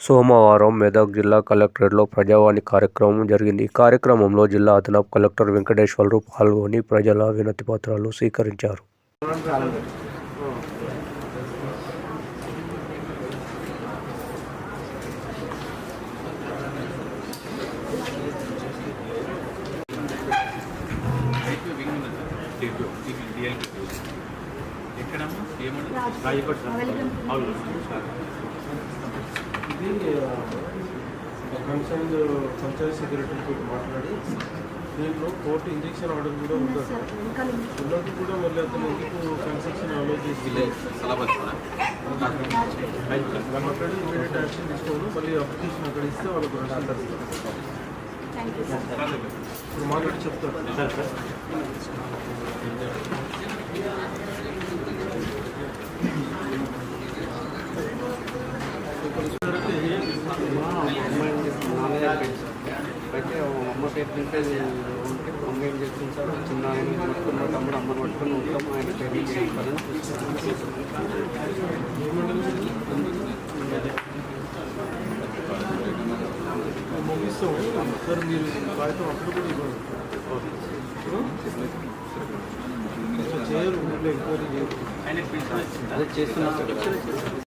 సోమవారం మెదక్ జిల్లా కలెక్టరేట్లో ప్రజావాణి కార్యక్రమం జరిగింది. ఈ కార్యక్రమంలో జిల్లా అదనపు కలెక్టర్ వెంకటేశ్వర్లు పాల్గొని ప్రజల వినతిపత్రాలు స్వీకరించారు. ఇది కన్సర్న్ పంచాయత్ సెక్రటరీతో మాట్లాడి దీంట్లో కోర్టు ఇంజెక్షన్ ఆర్డర్ కూడా ఉంటుంది. ఉన్నది కూడా మళ్ళీ అతను ఎందుకు కన్స్ట్రక్షన్ అలో చేసి మాట్లాడి ఇమీడియట్ యాక్షన్ తీసుకోవడం, మళ్ళీ అప్లికేషన్ అక్కడ ఇస్తే వాళ్ళకు ఇప్పుడు మాట్లాడి చెప్తారు. అయితే అమ్మ పేరు తింటే ఉంటే అమ్మ ఏం చేస్తుంది సార్, చిన్న ఆయన పట్టుకున్న తమ్ముడు అమ్మని పట్టుకుని ఉంటాం, ఆయన పేరు చేస్తారని ముగిస్తాం సార్. మీరు కాగితం అప్పుడు కూడా ఇవ్వండి. చేయరు, ఎంక్వైరీ చేయరు. అదే చేస్తున్నారు సార్.